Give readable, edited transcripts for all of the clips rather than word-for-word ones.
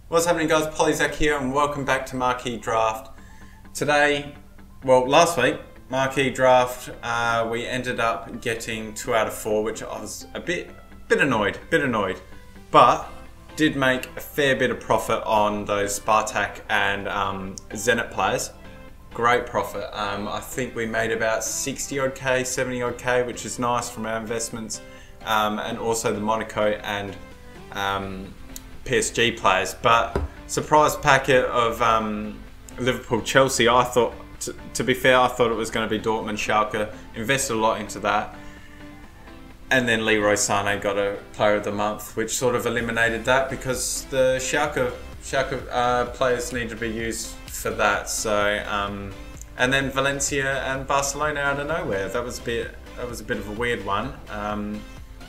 What's happening, guys? Polyzac here and welcome back to Marquee Draft. Today, well, last week, Marquee Draft, we ended up getting 2 out of 4, which I was a bit annoyed, but did make a fair bit of profit on those Spartak and Zenit players. Great profit. I think we made about 60 odd K, 70 odd K, which is nice from our investments, and also the Monaco and PSG players. But surprise packet of Liverpool, Chelsea. I thought, to be fair, I thought it was going to be Dortmund, Schalke. Invested a lot into that, and then Leroy Sané got a Player of the Month, which sort of eliminated that because the Schalke players need to be used for that. So and then Valencia and Barcelona out of nowhere. That was a bit of a weird one.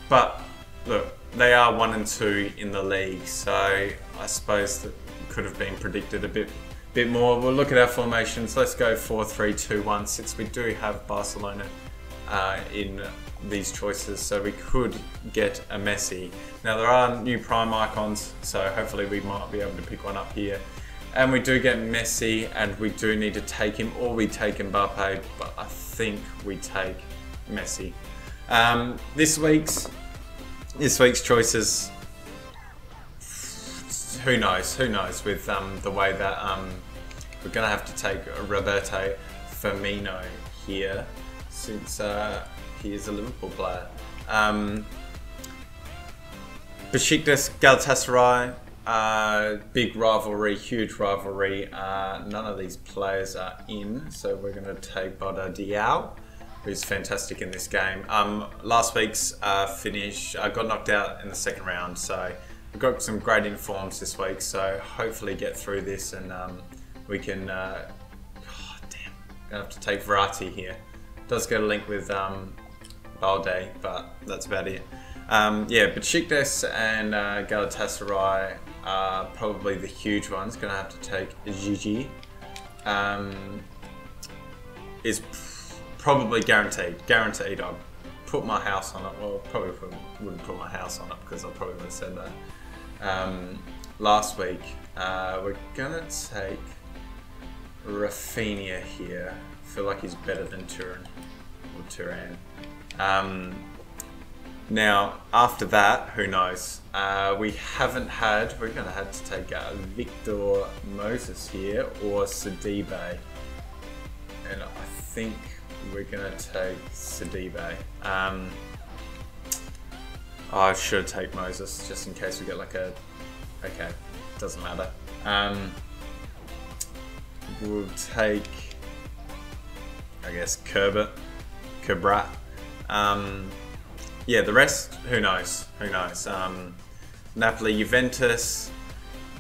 But look, they are 1 and 2 in the league, so I suppose that could have been predicted a bit more. We'll look at our formations. Let's go 4-3-2-1, since we do have Barcelona in these choices, so we could get a Messi. Now there are new prime icons, so hopefully we might be able to pick one up here. And we do get Messi, and we do need to take him, or we take Mbappe, but I think we take Messi. This week's choices, who knows with the way that we're gonna have to take Roberto Firmino here, since he is a Liverpool player. Besiktas, Galatasaray, big rivalry, huge rivalry. None of these players are in, so we're gonna take Boda Diaw, who's fantastic in this game. Last week's finish, I got knocked out in the second round, so we've got some great informs this week, so hopefully get through this and we can, gonna have to take Verratti here. Does get a link with Balde, but that's about it. Yeah, Besiktas and Galatasaray are probably the huge ones. Gonna have to take Gigi. Is probably guaranteed. I'd put my house on it. Well, probably wouldn't put my house on it because I probably would have said that last week. We're gonna take Rafinha here. I feel like he's better than Turan. Now after that, who knows? We're gonna have to take Victor Moses here or Sidibe, and I think we're gonna take Sidibe. I should take Moses just in case we get like a. Okay, doesn't matter. We'll take, I guess, Kerbrat. Yeah, the rest, who knows? Napoli, Juventus,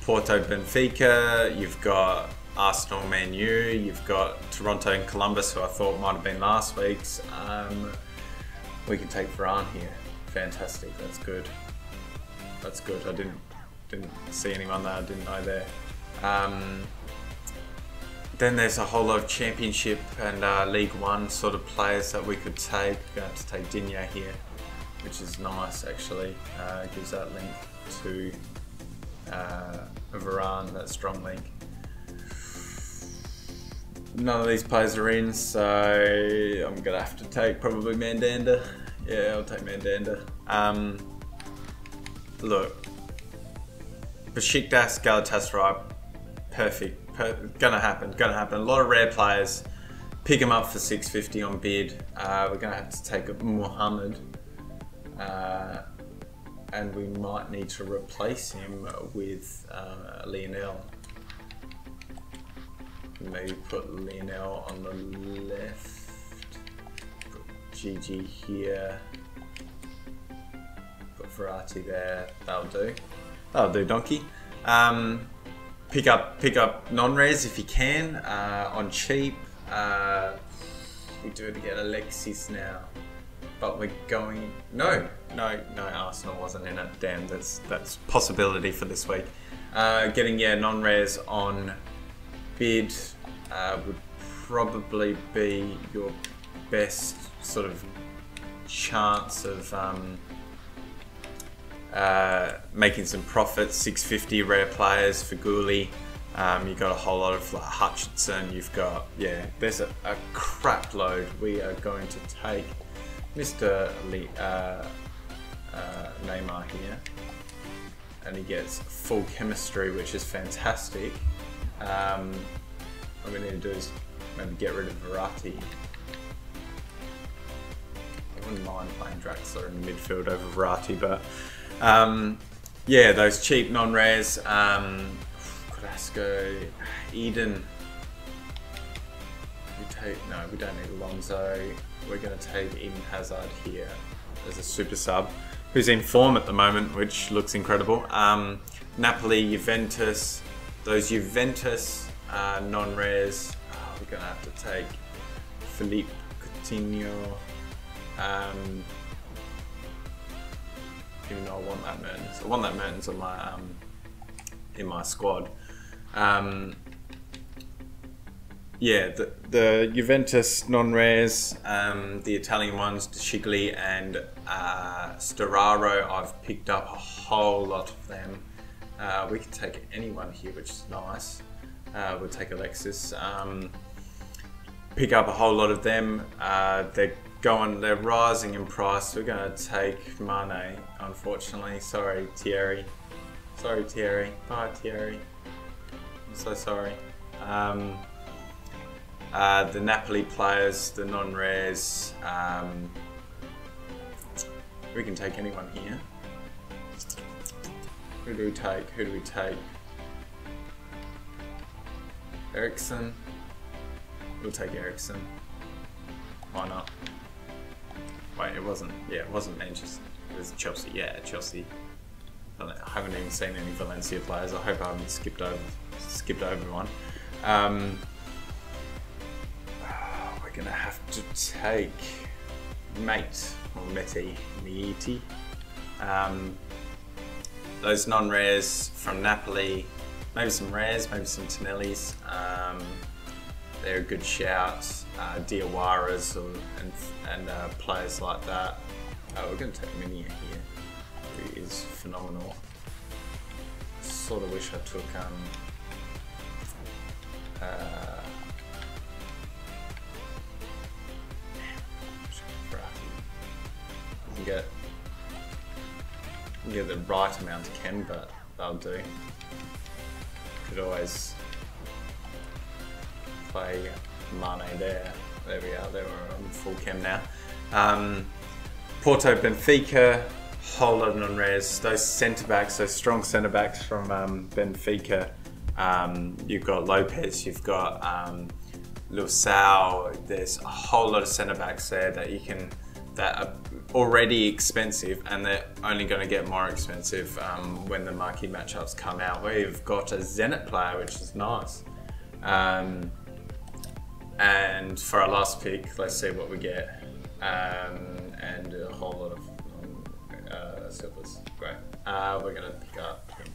Porto, Benfica. You've got Arsenal, Man U. You've got Toronto and Columbus, who I thought might have been last week's. We can take Varane here. Fantastic. That's good. I didn't see anyone that I didn't know there. Then there's a whole lot of Championship and League One sort of players that we could take. We're going to have to take Digne here, which is nice actually. Gives that link to Varane, that strong link. None of these players are in, so I'm going to have to take probably Mandanda. Yeah, I'll take Mandanda. Look, Besiktas, Galatasaray, perfect. Gonna happen. A lot of rare players. Pick them up for 650 on bid. We're gonna have to take Mohammed, and we might need to replace him with Lionel. Maybe put Lionel on the left. Put Gigi here. Put Verratti there. That'll do. Donkey. Pick up non-res if you can on cheap. We do it to get Alexis now, but we're going no. Arsenal wasn't in it. Damn, that's possibility for this week. Getting non-res on bid would probably be your best sort of chance of making some profits. 650 rare players for Gooley. You've got a whole lot of like Hutchinson. You've got, yeah, there's a crap load. We are going to take Mr. Neymar here, and he gets full chemistry, which is fantastic. What we need to do is maybe get rid of Verratti. I wouldn't mind playing Draxler in the midfield over Verratti, but yeah, those cheap non-rares. Carrasco, Eden. No, we don't need Alonso. We're going to take Eden Hazard here as a super sub, who's in form at the moment, which looks incredible. Napoli, Juventus. Those Juventus non-rares. We're going to have to take Philippe Coutinho. Even though I want that Mertens. I want that Mertens on my in my squad. Yeah, the Juventus non-rares, the Italian ones, De Shigli and Storaro, I've picked up a whole lot of them. We can take anyone here, which is nice. We'll take Alexis. Pick up a whole lot of them. They're rising in price. We're going to take Mane, unfortunately. Sorry, Thierry. Sorry, Thierry. Bye, Thierry. I'm so sorry. The Napoli players, the non-rares. We can take anyone here. Who do we take? Who do we take? Ericsson. We'll take Ericsson. Why not? Wait, it wasn't. Yeah, it wasn't Manchester. It was Chelsea. Yeah, Chelsea. I haven't even seen any Valencia players. I hope I haven't skipped over one. We're gonna have to take Mate or Mieti. Those non-rares from Napoli. Maybe some rares, maybe some Tonellis. They're a good shout. Diawaras and players like that. We're going to take Minia here, who is phenomenal. Sort of wish I took get the right amount of chem, but that'll do. Could always play Mane there. There we are. They were on full chem now. Porto, Benfica, whole lot of non-rares. Those centre backs, those strong centre backs from Benfica. You've got Lopez. You've got Luçao. There's a whole lot of centre backs there that are already expensive, and they're only going to get more expensive when the marquee matchups come out. We've got a Zenit player, which is nice. And for our last pick, let's see what we get. And a whole lot of silvers. Great. We're going to pick up him.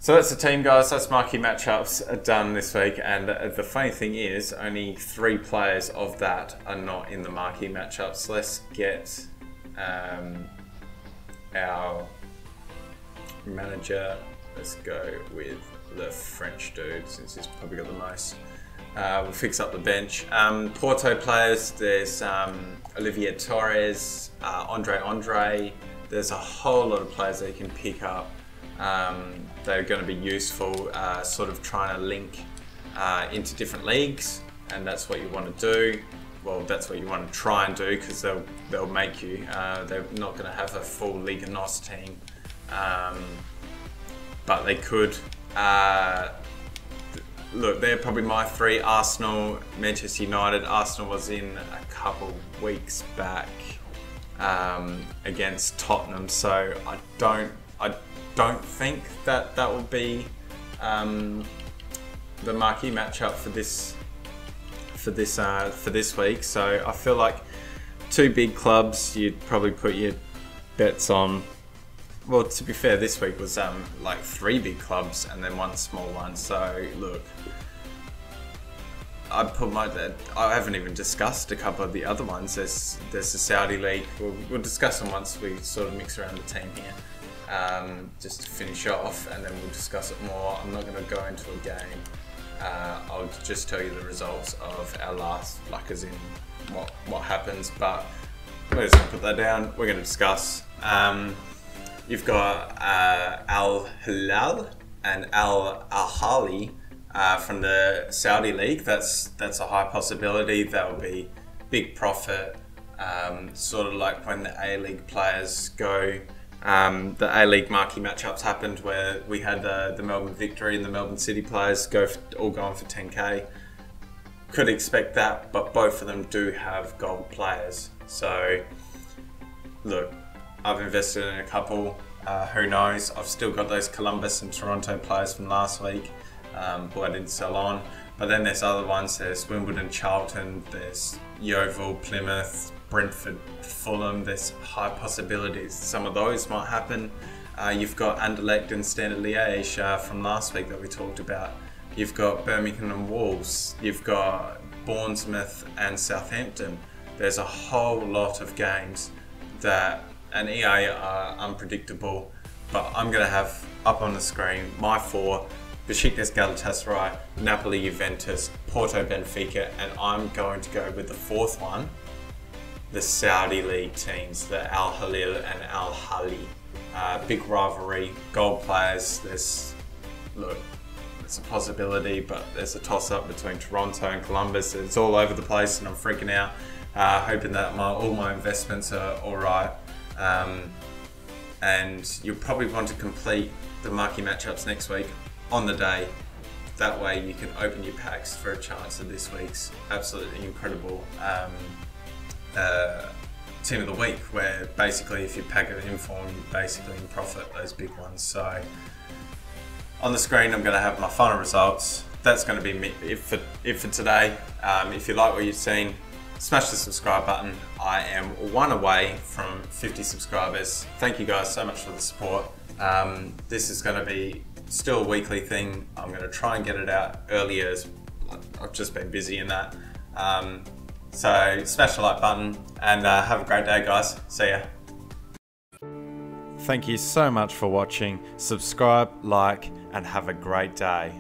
So that's the team, guys. That's marquee matchups done this week. And the funny thing is, only 3 players of that are not in the marquee matchups. Let's get our manager. Let's go with the French dude, since he's probably got the most. We'll fix up the bench. Porto players, there's Olivier Torres, Andre. There's a whole lot of players that you can pick up. They're going to be useful, sort of trying to link into different leagues, and that's what you want to do. Well, that's what you want to try and do, because they'll make you. They're not going to have a full Liga NOS team, but they could. Look, they're probably my 3. Arsenal, Manchester United. Arsenal was in a couple weeks back against Tottenham, so I don't think that will be the marquee matchup for this week. So I feel like 2 big clubs, you'd probably put your bets on. Well, to be fair, this week was like 3 big clubs and then 1 small one. So look, I haven't even discussed a couple of the other ones. There's the Saudi League. We'll discuss them once we sort of mix around the team here, just to finish off, and then we'll discuss it more. I'm not going to go into a game. I'll just tell you the results of our last, like as in what happens. But we're just going to put that down. We're going to discuss. You've got Al Hilal and Al Ahly. From the Saudi League, that's a high possibility. That will be big profit, sort of like when the A-League players go. The A-League marquee matchups happened where we had the Melbourne Victory and the Melbourne City players all going for 10k. Could expect that, but both of them do have gold players. So look, I've invested in a couple. Who knows? I've still got those Columbus and Toronto players from last week. Who I didn't sell on, but then there's other ones. There's Wimbledon, Charlton, there's Yeovil, Plymouth, Brentford, Fulham. There's high possibilities some of those might happen. You've got Anderlecht and Standard Liège from last week that we talked about. You've got Birmingham and Wolves. You've got Bournemouth and Southampton. There's a whole lot of games that and EA are unpredictable, but I'm going to have up on the screen my 4. Besiktas, Galatasaray, Napoli, Juventus, Porto, Benfica, and I'm going to go with the 4th one, the Saudi League teams, the Al Hilal and Al Ahly. Big rivalry, gold players. There's a possibility, but there's a toss-up between Toronto and Columbus. It's all over the place, and I'm freaking out, hoping that all my investments are all right. And you'll probably want to complete the marquee matchups next week on the day. That way you can open your packs for a chance of this week's absolutely incredible team of the week, where basically if you pack it in form, you basically profit those big ones. So on the screen I'm going to have my final results. That's going to be it for today. If you like what you've seen, smash the subscribe button. I am 1 away from 50 subscribers. Thank you guys so much for the support. This is going to be still a weekly thing. I'm going to try and get it out earlier. I've just been busy in that. So smash the like button and have a great day, guys. See ya. Thank you so much for watching. Subscribe, like, and have a great day.